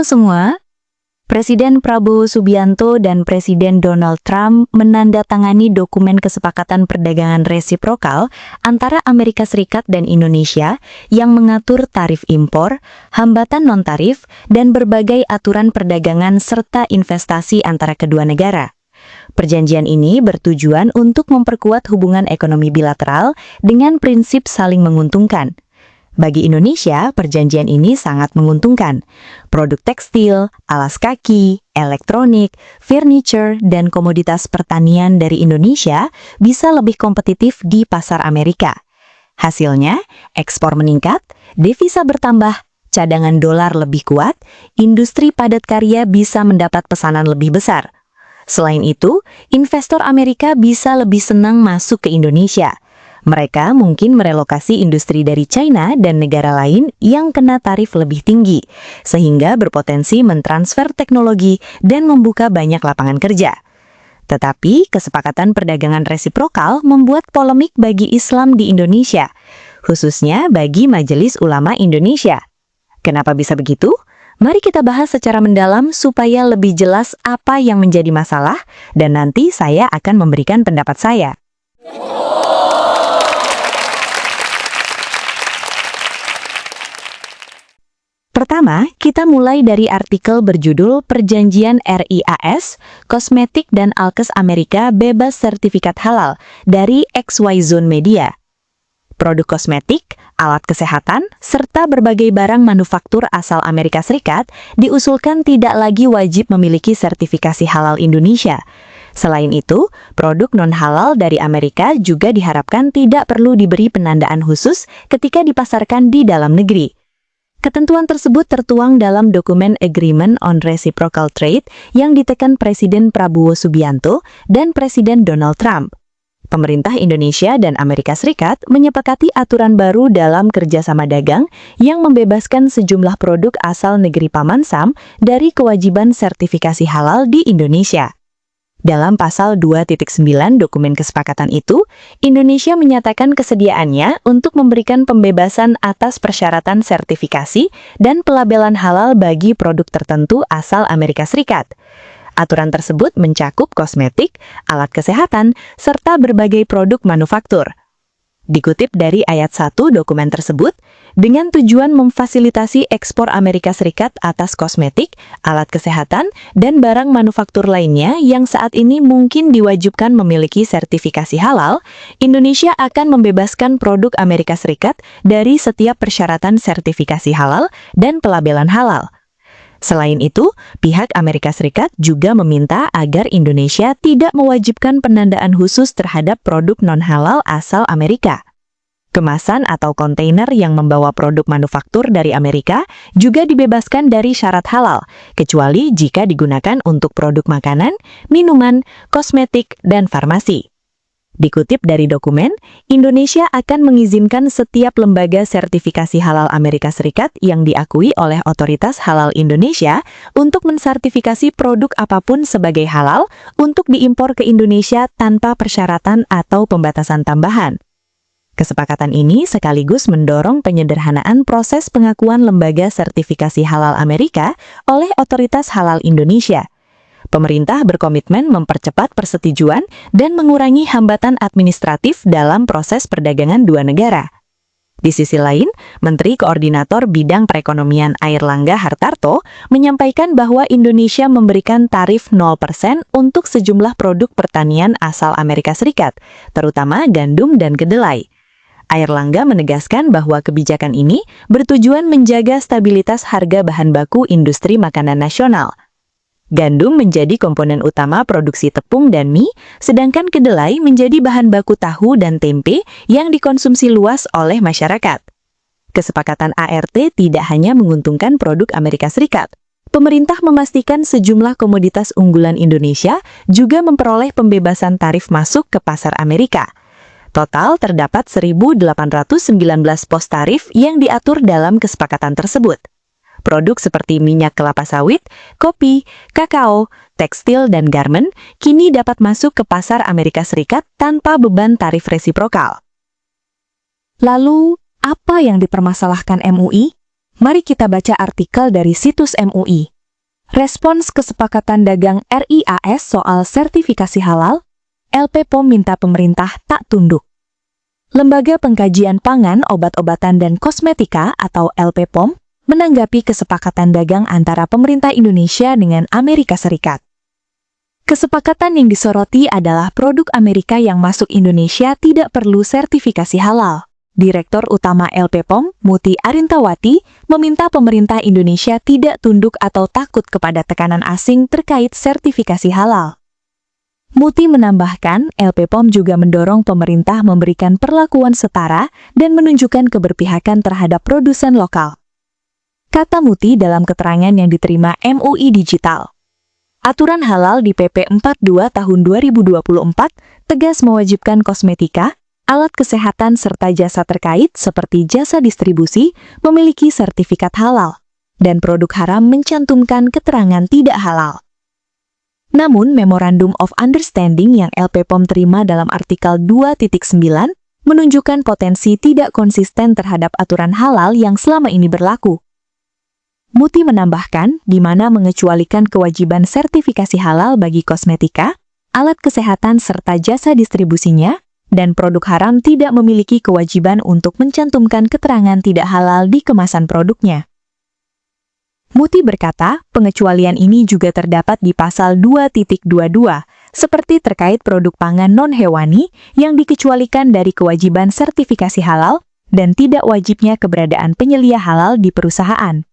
Halo semua, Presiden Prabowo Subianto dan Presiden Donald Trump menandatangani dokumen kesepakatan perdagangan resiprokal antara Amerika Serikat dan Indonesia yang mengatur tarif impor, hambatan non-tarif, dan berbagai aturan perdagangan serta investasi antara kedua negara. Perjanjian ini bertujuan untuk memperkuat hubungan ekonomi bilateral dengan prinsip saling menguntungkan. Bagi Indonesia, perjanjian ini sangat menguntungkan. Produk tekstil, alas kaki, elektronik, furniture, dan komoditas pertanian dari Indonesia bisa lebih kompetitif di pasar Amerika. Hasilnya, ekspor meningkat, devisa bertambah, cadangan dolar lebih kuat, industri padat karya bisa mendapat pesanan lebih besar. Selain itu, investor Amerika bisa lebih senang masuk ke Indonesia. Mereka mungkin merelokasi industri dari China dan negara lain yang kena tarif lebih tinggi, sehingga berpotensi mentransfer teknologi dan membuka banyak lapangan kerja. Tetapi, kesepakatan perdagangan resiprokal membuat polemik bagi Islam di Indonesia, khususnya bagi Majelis Ulama Indonesia. Kenapa bisa begitu? Mari kita bahas secara mendalam supaya lebih jelas apa yang menjadi masalah, dan nanti saya akan memberikan pendapat saya. Pertama, kita mulai dari artikel berjudul Perjanjian RIAS, Kosmetik dan Alkes Amerika Bebas Sertifikat Halal dari XY Zone Media. Produk kosmetik, alat kesehatan, serta berbagai barang manufaktur asal Amerika Serikat diusulkan tidak lagi wajib memiliki sertifikasi halal Indonesia. Selain itu, produk non-halal dari Amerika juga diharapkan tidak perlu diberi penandaan khusus ketika dipasarkan di dalam negeri. Ketentuan tersebut tertuang dalam dokumen Agreement on Reciprocal Trade yang ditekan Presiden Prabowo Subianto dan Presiden Donald Trump. Pemerintah Indonesia dan Amerika Serikat menyepakati aturan baru dalam kerjasama dagang yang membebaskan sejumlah produk asal negeri Paman Sam dari kewajiban sertifikasi halal di Indonesia. Dalam pasal 2.9 dokumen kesepakatan itu, Indonesia menyatakan kesediaannya untuk memberikan pembebasan atas persyaratan sertifikasi dan pelabelan halal bagi produk tertentu asal Amerika Serikat. Aturan tersebut mencakup kosmetik, alat kesehatan, serta berbagai produk manufaktur. Dikutip dari ayat 1 dokumen tersebut, dengan tujuan memfasilitasi ekspor Amerika Serikat atas kosmetik, alat kesehatan, dan barang manufaktur lainnya yang saat ini mungkin diwajibkan memiliki sertifikasi halal, Indonesia akan membebaskan produk Amerika Serikat dari setiap persyaratan sertifikasi halal dan pelabelan halal. Selain itu, pihak Amerika Serikat juga meminta agar Indonesia tidak mewajibkan penandaan khusus terhadap produk non-halal asal Amerika. Kemasan atau kontainer yang membawa produk manufaktur dari Amerika juga dibebaskan dari syarat halal, kecuali jika digunakan untuk produk makanan, minuman, kosmetik, dan farmasi. Dikutip dari dokumen, Indonesia akan mengizinkan setiap lembaga sertifikasi halal Amerika Serikat yang diakui oleh Otoritas Halal Indonesia untuk mensertifikasi produk apapun sebagai halal untuk diimpor ke Indonesia tanpa persyaratan atau pembatasan tambahan. Kesepakatan ini sekaligus mendorong penyederhanaan proses pengakuan lembaga sertifikasi halal Amerika oleh Otoritas Halal Indonesia. Pemerintah berkomitmen mempercepat persetujuan dan mengurangi hambatan administratif dalam proses perdagangan dua negara. Di sisi lain, Menteri Koordinator Bidang Perekonomian Airlangga Hartarto menyampaikan bahwa Indonesia memberikan tarif 0% untuk sejumlah produk pertanian asal Amerika Serikat, terutama gandum dan kedelai. Airlangga menegaskan bahwa kebijakan ini bertujuan menjaga stabilitas harga bahan baku industri makanan nasional. Gandum menjadi komponen utama produksi tepung dan mie, sedangkan kedelai menjadi bahan baku tahu dan tempe yang dikonsumsi luas oleh masyarakat. Kesepakatan ART tidak hanya menguntungkan produk Amerika Serikat. Pemerintah memastikan sejumlah komoditas unggulan Indonesia juga memperoleh pembebasan tarif masuk ke pasar Amerika. Total terdapat 1.819 pos tarif yang diatur dalam kesepakatan tersebut. Produk seperti minyak kelapa sawit, kopi, kakao, tekstil, dan garmen kini dapat masuk ke pasar Amerika Serikat tanpa beban tarif resiprokal. Lalu, apa yang dipermasalahkan MUI? Mari kita baca artikel dari situs MUI. Respons kesepakatan dagang RIAS soal sertifikasi halal, LP POM minta pemerintah tak tunduk. Lembaga Pengkajian Pangan, Obat-obatan dan Kosmetika atau LP POM menanggapi kesepakatan dagang antara pemerintah Indonesia dengan Amerika Serikat. Kesepakatan yang disoroti adalah produk Amerika yang masuk Indonesia tidak perlu sertifikasi halal. Direktur Utama LP POM, Muti Arintawati, meminta pemerintah Indonesia tidak tunduk atau takut kepada tekanan asing terkait sertifikasi halal. Muti menambahkan, LP POM juga mendorong pemerintah memberikan perlakuan setara dan menunjukkan keberpihakan terhadap produsen lokal. Kata Muti dalam keterangan yang diterima MUI Digital. Aturan halal di PP 42 tahun 2024 tegas mewajibkan kosmetika, alat kesehatan serta jasa terkait seperti jasa distribusi memiliki sertifikat halal, dan produk haram mencantumkan keterangan tidak halal. Namun, Memorandum of Understanding yang LP POM terima dalam artikel 2.9 menunjukkan potensi tidak konsisten terhadap aturan halal yang selama ini berlaku. Muti menambahkan, di mana mengecualikan kewajiban sertifikasi halal bagi kosmetika, alat kesehatan serta jasa distribusinya, dan produk haram tidak memiliki kewajiban untuk mencantumkan keterangan tidak halal di kemasan produknya. Muti berkata, pengecualian ini juga terdapat di pasal 2.22, seperti terkait produk pangan non-hewani yang dikecualikan dari kewajiban sertifikasi halal dan tidak wajibnya keberadaan penyelia halal di perusahaan.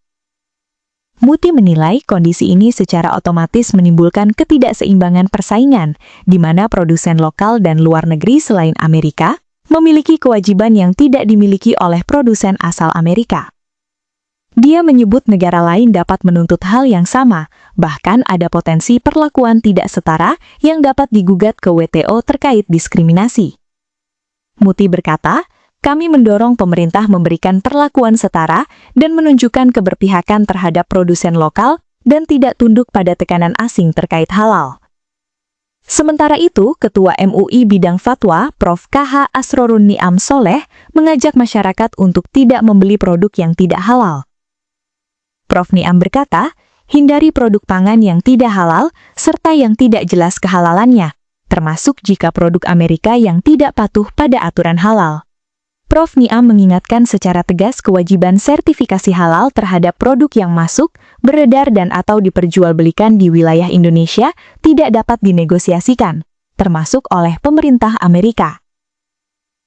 Muti menilai kondisi ini secara otomatis menimbulkan ketidakseimbangan persaingan, di mana produsen lokal dan luar negeri selain Amerika memiliki kewajiban yang tidak dimiliki oleh produsen asal Amerika. Dia menyebut negara lain dapat menuntut hal yang sama, bahkan ada potensi perlakuan tidak setara yang dapat digugat ke WTO terkait diskriminasi. Muti berkata, kami mendorong pemerintah memberikan perlakuan setara dan menunjukkan keberpihakan terhadap produsen lokal dan tidak tunduk pada tekanan asing terkait halal. Sementara itu, Ketua MUI Bidang Fatwa, Prof. KH Asrorun Niam Soleh, mengajak masyarakat untuk tidak membeli produk yang tidak halal. Prof. Niam berkata, hindari produk pangan yang tidak halal serta yang tidak jelas kehalalannya, termasuk jika produk Amerika yang tidak patuh pada aturan halal. Prof. Niam mengingatkan secara tegas kewajiban sertifikasi halal terhadap produk yang masuk, beredar dan atau diperjualbelikan di wilayah Indonesia tidak dapat dinegosiasikan, termasuk oleh pemerintah Amerika.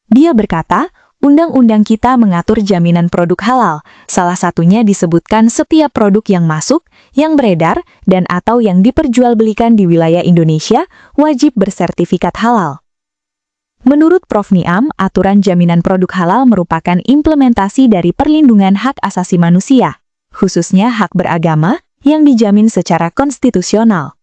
Dia berkata, undang-undang kita mengatur jaminan produk halal, salah satunya disebutkan setiap produk yang masuk, yang beredar, dan atau yang diperjualbelikan di wilayah Indonesia wajib bersertifikat halal. Menurut Prof. Niam, aturan jaminan produk halal merupakan implementasi dari perlindungan hak asasi manusia, khususnya hak beragama, yang dijamin secara konstitusional.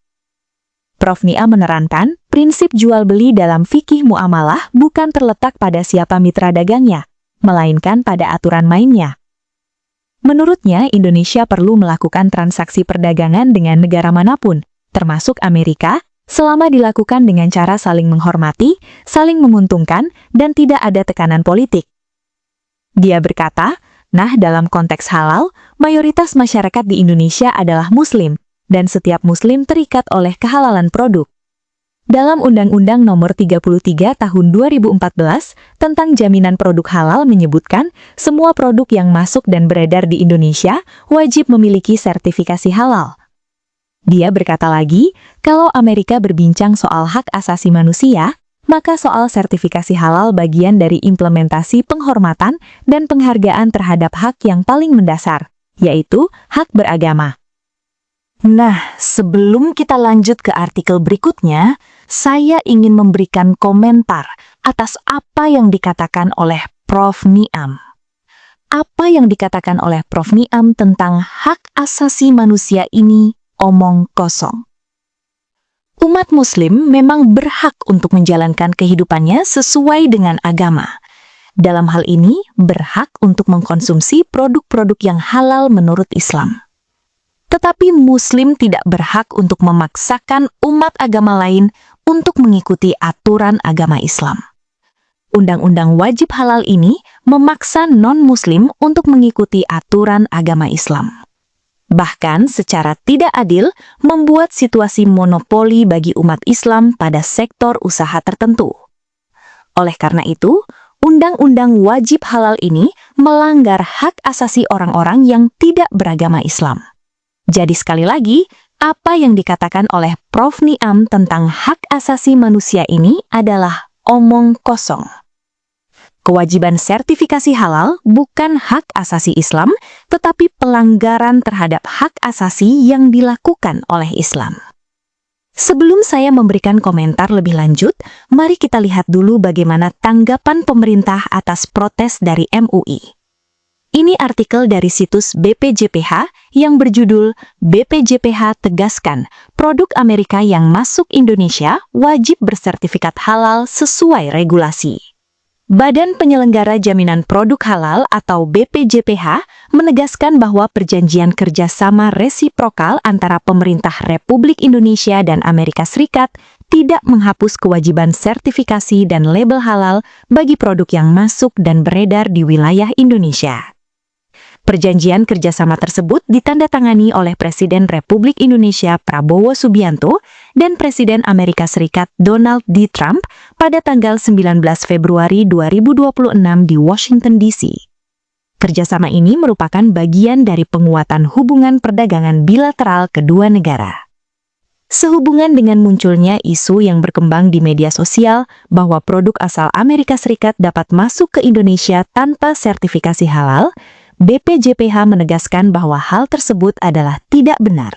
Prof. Niam menerangkan, prinsip jual-beli dalam fikih muamalah bukan terletak pada siapa mitra dagangnya, melainkan pada aturan mainnya. Menurutnya, Indonesia perlu melakukan transaksi perdagangan dengan negara manapun, termasuk Amerika, selama dilakukan dengan cara saling menghormati, saling menguntungkan, dan tidak ada tekanan politik. Dia berkata, nah dalam konteks halal, mayoritas masyarakat di Indonesia adalah Muslim, dan setiap Muslim terikat oleh kehalalan produk. Dalam Undang-Undang Nomor 33 Tahun 2014 tentang Jaminan Produk Halal menyebutkan, semua produk yang masuk dan beredar di Indonesia wajib memiliki sertifikasi halal. Dia berkata lagi, kalau Amerika berbincang soal hak asasi manusia, maka soal sertifikasi halal bagian dari implementasi penghormatan dan penghargaan terhadap hak yang paling mendasar, yaitu hak beragama. Nah, sebelum kita lanjut ke artikel berikutnya, saya ingin memberikan komentar atas apa yang dikatakan oleh Prof. Niam. Apa yang dikatakan oleh Prof. Niam tentang hak asasi manusia ini omong kosong. Umat Muslim memang berhak untuk menjalankan kehidupannya sesuai dengan agama. Dalam hal ini, berhak untuk mengkonsumsi produk-produk yang halal menurut Islam. Tetapi Muslim tidak berhak untuk memaksakan umat agama lain untuk mengikuti aturan agama Islam. Undang-undang wajib halal ini memaksa non-Muslim untuk mengikuti aturan agama Islam. bahkan secara tidak adil membuat situasi monopoli bagi umat Islam pada sektor usaha tertentu. Oleh karena itu, undang-undang wajib halal ini melanggar hak asasi orang-orang yang tidak beragama Islam. Jadi sekali lagi, apa yang dikatakan oleh Prof. Niam tentang hak asasi manusia ini adalah omong kosong. Kewajiban sertifikasi halal bukan hak asasi Islam, tetapi pelanggaran terhadap hak asasi yang dilakukan oleh Islam. Sebelum saya memberikan komentar lebih lanjut, mari kita lihat dulu bagaimana tanggapan pemerintah atas protes dari MUI. Ini artikel dari situs BPJPH yang berjudul BPJPH tegaskan produk Amerika yang masuk Indonesia wajib bersertifikat halal sesuai regulasi. Badan Penyelenggara Jaminan Produk Halal atau BPJPH menegaskan bahwa perjanjian kerjasama resiprokal antara pemerintah Republik Indonesia dan Amerika Serikat tidak menghapus kewajiban sertifikasi dan label halal bagi produk yang masuk dan beredar di wilayah Indonesia. Perjanjian kerjasama tersebut ditandatangani oleh Presiden Republik Indonesia Prabowo Subianto dan Presiden Amerika Serikat Donald D. Trump pada tanggal 19 Februari 2026 di Washington, D.C. Kerjasama ini merupakan bagian dari penguatan hubungan perdagangan bilateral kedua negara. Sehubungan dengan munculnya isu yang berkembang di media sosial bahwa produk asal Amerika Serikat dapat masuk ke Indonesia tanpa sertifikasi halal, BPJPH menegaskan bahwa hal tersebut adalah tidak benar.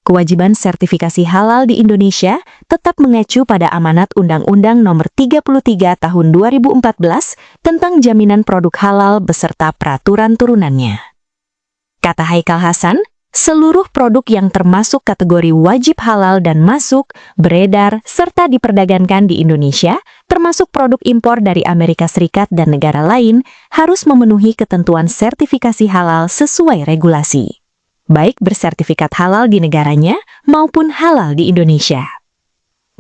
Kewajiban sertifikasi halal di Indonesia tetap mengacu pada amanat Undang-Undang Nomor 33 Tahun 2014 tentang jaminan produk halal beserta peraturan turunannya. Kata Haikal Hasan, seluruh produk yang termasuk kategori wajib halal dan masuk, beredar, serta diperdagangkan di Indonesia, termasuk produk impor dari Amerika Serikat dan negara lain, harus memenuhi ketentuan sertifikasi halal sesuai regulasi, baik bersertifikat halal di negaranya maupun halal di Indonesia.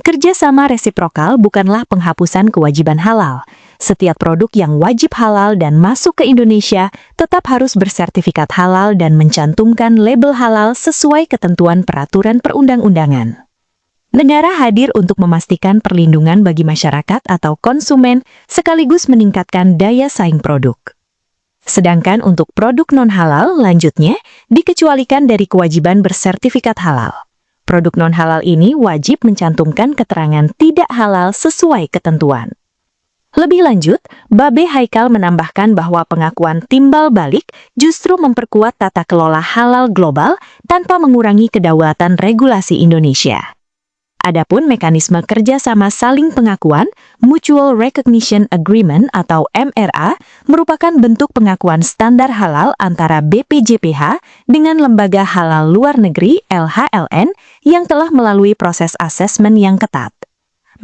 Kerjasama resiprokal bukanlah penghapusan kewajiban halal. Setiap produk yang wajib halal dan masuk ke Indonesia tetap harus bersertifikat halal dan mencantumkan label halal sesuai ketentuan peraturan perundang-undangan. Negara hadir untuk memastikan perlindungan bagi masyarakat atau konsumen sekaligus meningkatkan daya saing produk. Sedangkan untuk produk non-halal, lanjutnya, dikecualikan dari kewajiban bersertifikat halal. Produk non-halal ini wajib mencantumkan keterangan tidak halal sesuai ketentuan. Lebih lanjut, Babe Haikal menambahkan bahwa pengakuan timbal balik justru memperkuat tata kelola halal global tanpa mengurangi kedaulatan regulasi Indonesia. Adapun mekanisme kerjasama saling pengakuan, Mutual Recognition Agreement atau MRA, merupakan bentuk pengakuan standar halal antara BPJPH dengan lembaga halal luar negeri LHLN yang telah melalui proses asesmen yang ketat.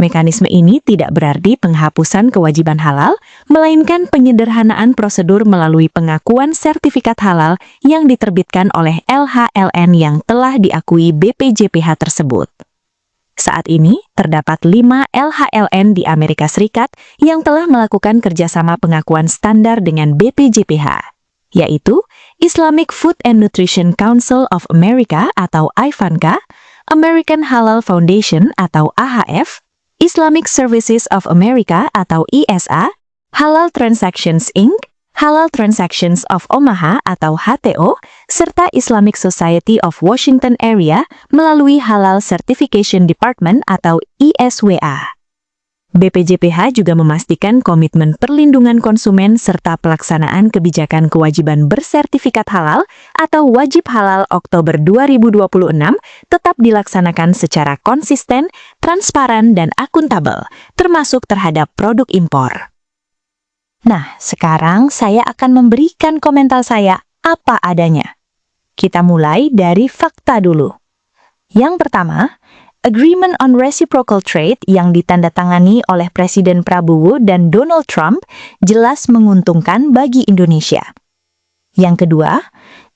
Mekanisme ini tidak berarti penghapusan kewajiban halal, melainkan penyederhanaan prosedur melalui pengakuan sertifikat halal yang diterbitkan oleh LHLN yang telah diakui BPJPH tersebut. Saat ini, terdapat 5 LHLN di Amerika Serikat yang telah melakukan kerjasama pengakuan standar dengan BPJPH, yaitu Islamic Food and Nutrition Council of America atau IFANCA, American Halal Foundation atau AHF, Islamic Services of America atau ISA, Halal Transactions Inc., Halal Transactions of Omaha atau HTO, serta Islamic Society of Washington Area melalui Halal Certification Department atau ISWA. BPJPH juga memastikan komitmen perlindungan konsumen serta pelaksanaan kebijakan kewajiban bersertifikat halal atau wajib halal Oktober 2026 tetap dilaksanakan secara konsisten, transparan, dan akuntabel, termasuk terhadap produk impor. Nah, sekarang saya akan memberikan komentar saya apa adanya. Kita mulai dari fakta dulu. Yang pertama, Agreement on Reciprocal Trade yang ditandatangani oleh Presiden Prabowo dan Donald Trump jelas menguntungkan bagi Indonesia. Yang kedua,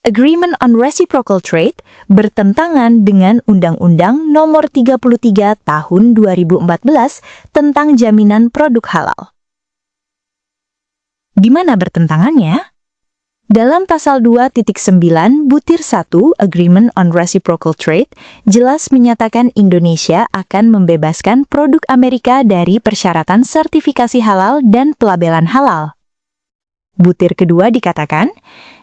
Agreement on Reciprocal Trade bertentangan dengan Undang-Undang Nomor 33 Tahun 2014 tentang jaminan produk halal. Di mana bertentangannya? Dalam pasal 2.9 butir 1 Agreement on Reciprocal Trade jelas menyatakan Indonesia akan membebaskan produk Amerika dari persyaratan sertifikasi halal dan pelabelan halal. Butir kedua dikatakan,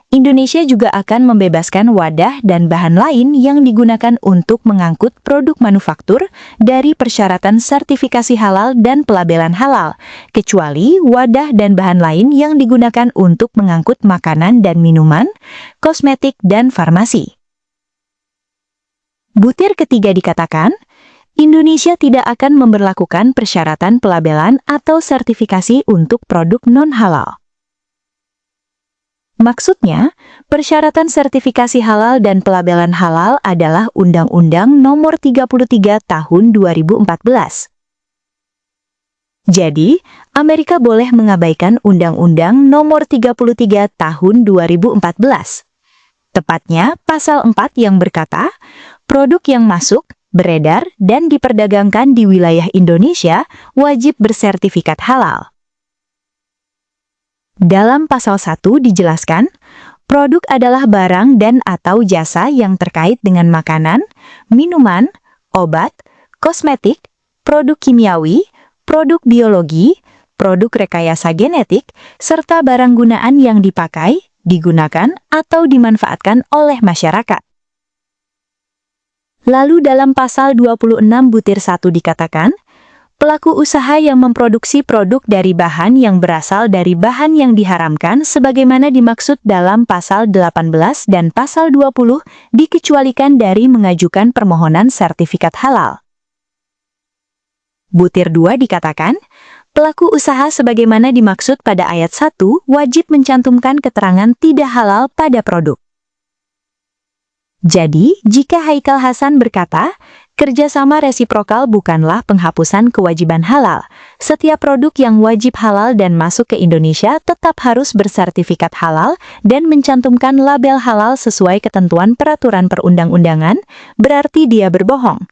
Indonesia juga akan membebaskan wadah dan bahan lain yang digunakan untuk mengangkut produk manufaktur dari persyaratan sertifikasi halal dan pelabelan halal, kecuali wadah dan bahan lain yang digunakan untuk mengangkut makanan dan minuman, kosmetik, dan farmasi. Butir ketiga dikatakan, Indonesia tidak akan memberlakukan persyaratan pelabelan atau sertifikasi untuk produk non-halal. Maksudnya, persyaratan sertifikasi halal dan pelabelan halal adalah Undang-Undang Nomor 33 Tahun 2014. Jadi, Amerika boleh mengabaikan Undang-Undang Nomor 33 Tahun 2014. Tepatnya, pasal 4 yang berkata, produk yang masuk, beredar, dan diperdagangkan di wilayah Indonesia wajib bersertifikat halal. Dalam pasal 1 dijelaskan, produk adalah barang dan atau jasa yang terkait dengan makanan, minuman, obat, kosmetik, produk kimiawi, produk biologi, produk rekayasa genetik, serta barang gunaan yang dipakai, digunakan, atau dimanfaatkan oleh masyarakat. Lalu dalam pasal 26 butir 1 dikatakan, pelaku usaha yang memproduksi produk dari bahan yang berasal dari bahan yang diharamkan sebagaimana dimaksud dalam pasal 18 dan pasal 20 dikecualikan dari mengajukan permohonan sertifikat halal. Butir 2 dikatakan, pelaku usaha sebagaimana dimaksud pada ayat 1 wajib mencantumkan keterangan tidak halal pada produk. Jadi, jika Haikal Hasan berkata, kerjasama resiprokal bukanlah penghapusan kewajiban halal. Setiap produk yang wajib halal dan masuk ke Indonesia tetap harus bersertifikat halal dan mencantumkan label halal sesuai ketentuan peraturan perundang-undangan, berarti dia berbohong.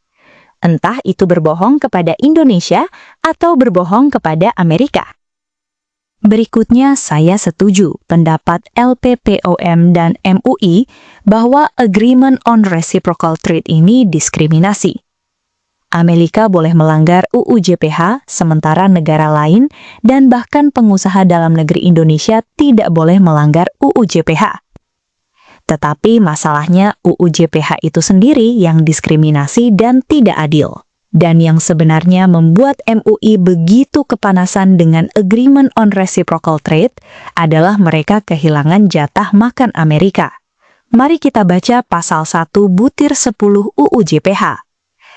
Entah itu berbohong kepada Indonesia atau berbohong kepada Amerika. Berikutnya saya setuju pendapat LPPOM dan MUI bahwa Agreement on Reciprocal Trade ini diskriminasi. Amerika boleh melanggar UU JPH, sementara negara lain dan bahkan pengusaha dalam negeri Indonesia tidak boleh melanggar UU JPH. Tetapi masalahnya UU JPH itu sendiri yang diskriminasi dan tidak adil. Dan yang sebenarnya membuat MUI begitu kepanasan dengan Agreement on Reciprocal Trade adalah mereka kehilangan jatah makan Amerika. Mari kita baca pasal 1 butir 10 UU JPH.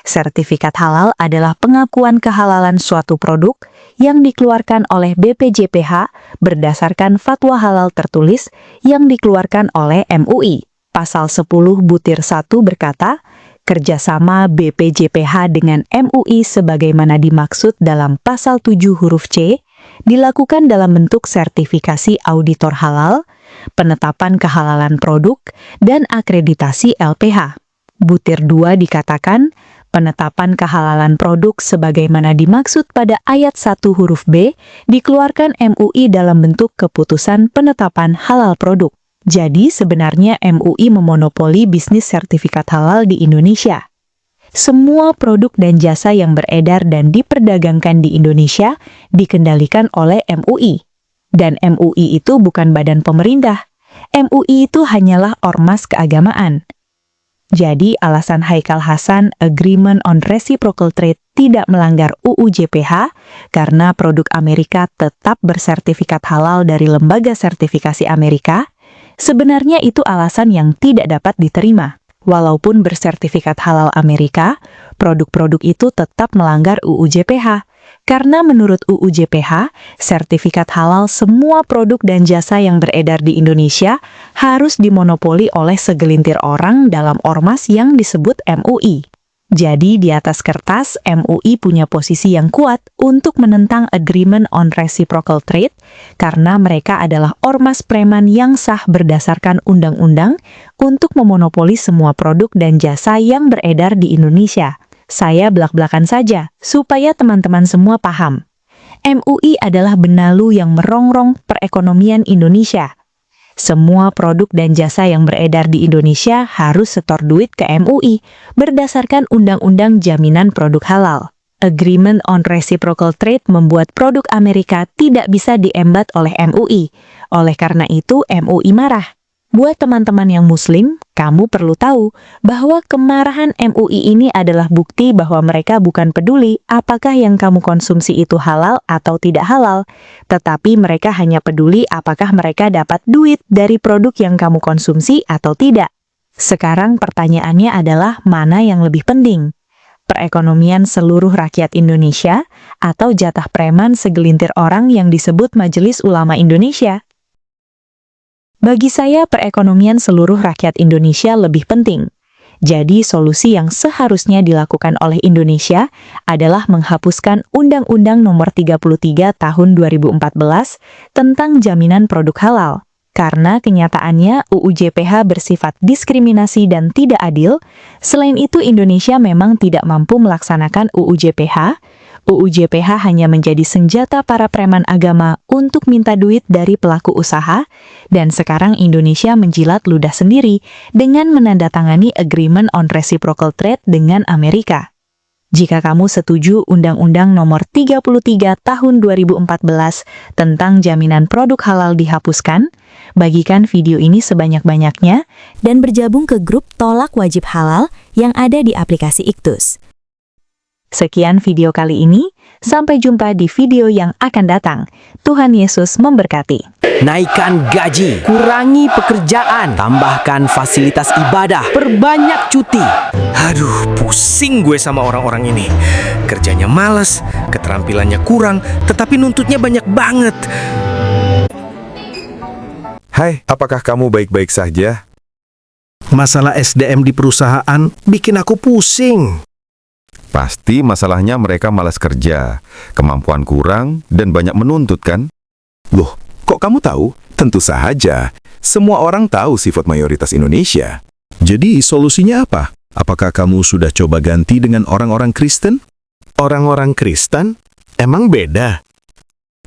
Sertifikat halal adalah pengakuan kehalalan suatu produk yang dikeluarkan oleh BPJPH berdasarkan fatwa halal tertulis yang dikeluarkan oleh MUI. Pasal 10 butir 1 berkata, kerjasama BPJPH dengan MUI sebagaimana dimaksud dalam pasal 7 huruf C dilakukan dalam bentuk sertifikasi auditor halal, penetapan kehalalan produk, dan akreditasi LPH. Butir 2 dikatakan, penetapan kehalalan produk sebagaimana dimaksud pada ayat 1 huruf B dikeluarkan MUI dalam bentuk keputusan penetapan halal produk. Jadi sebenarnya MUI memonopoli bisnis sertifikat halal di Indonesia. Semua produk dan jasa yang beredar dan diperdagangkan di Indonesia dikendalikan oleh MUI. Dan MUI itu bukan badan pemerintah. MUI itu hanyalah ormas keagamaan. Jadi alasan Haikal Hasan Agreement on Reciprocal Trade tidak melanggar UU JPH karena produk Amerika tetap bersertifikat halal dari lembaga sertifikasi Amerika. Sebenarnya itu alasan yang tidak dapat diterima. Walaupun bersertifikat halal Amerika, produk-produk itu tetap melanggar UU JPH. Karena menurut UU JPH, sertifikat halal semua produk dan jasa yang beredar di Indonesia harus dimonopoli oleh segelintir orang dalam ormas yang disebut MUI. Jadi di atas kertas, MUI punya posisi yang kuat untuk menentang Agreement on Reciprocal Trade karena mereka adalah ormas preman yang sah berdasarkan undang-undang untuk memonopoli semua produk dan jasa yang beredar di Indonesia. Saya belak-belakan saja, supaya teman-teman semua paham. MUI adalah benalu yang merongrong perekonomian Indonesia. Semua produk dan jasa yang beredar di Indonesia harus setor duit ke MUI berdasarkan Undang-Undang Jaminan Produk Halal. Agreement on Reciprocal Trade membuat produk Amerika tidak bisa diembat oleh MUI. Oleh karena itu, MUI marah. Buat teman-teman yang Muslim, kamu perlu tahu bahwa kemarahan MUI ini adalah bukti bahwa mereka bukan peduli apakah yang kamu konsumsi itu halal atau tidak halal, tetapi mereka hanya peduli apakah mereka dapat duit dari produk yang kamu konsumsi atau tidak. Sekarang pertanyaannya adalah mana yang lebih penting? Perekonomian seluruh rakyat Indonesia atau jatah preman segelintir orang yang disebut Majelis Ulama Indonesia? Bagi saya, perekonomian seluruh rakyat Indonesia lebih penting. Jadi, solusi yang seharusnya dilakukan oleh Indonesia adalah menghapuskan Undang-Undang Nomor 33 Tahun 2014 tentang Jaminan Produk Halal. Karena kenyataannya UU JPH bersifat diskriminasi dan tidak adil. Selain itu, Indonesia memang tidak mampu melaksanakan UU JPH. UU JPH hanya menjadi senjata para preman agama untuk minta duit dari pelaku usaha, dan sekarang Indonesia menjilat ludah sendiri dengan menandatangani Agreement on Reciprocal Trade dengan Amerika. Jika kamu setuju Undang-Undang Nomor 33 Tahun 2014 tentang Jaminan Produk Halal dihapuskan, bagikan video ini sebanyak-banyaknya dan bergabung ke grup Tolak Wajib Halal yang ada di aplikasi Iktus. Sekian video kali ini, sampai jumpa di video yang akan datang. Tuhan Yesus memberkati. Naikkan gaji, kurangi pekerjaan, tambahkan fasilitas ibadah, perbanyak cuti. Aduh, pusing gue sama orang-orang ini. Kerjanya malas, keterampilannya kurang, tetapi nuntutnya banyak banget. Hai, apakah kamu baik-baik saja? Masalah SDM di perusahaan bikin aku pusing. Pasti masalahnya mereka malas kerja, kemampuan kurang, dan banyak menuntut kan? Loh, kok kamu tahu? Tentu saja. Semua orang tahu sifat mayoritas Indonesia. Jadi solusinya apa? Apakah kamu sudah coba ganti dengan orang-orang Kristen? Orang-orang Kristen emang beda?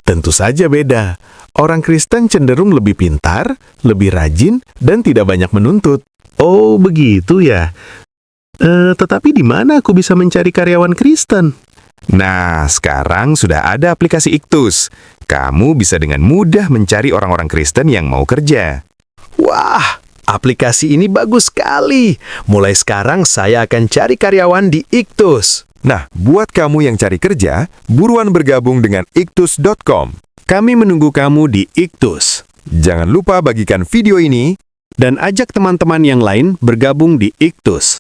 Tentu saja beda. Orang Kristen cenderung lebih pintar, lebih rajin, dan tidak banyak menuntut. Oh, begitu ya. Tetapi di mana aku bisa mencari karyawan Kristen? Nah, sekarang sudah ada aplikasi Iktus. Kamu bisa dengan mudah mencari orang-orang Kristen yang mau kerja. Wah, aplikasi ini bagus sekali. Mulai sekarang saya akan cari karyawan di Iktus. Nah, buat kamu yang cari kerja, buruan bergabung dengan Iktus.com. Kami menunggu kamu di Iktus. Jangan lupa bagikan video ini Dan ajak teman-teman yang lain bergabung di Iktus.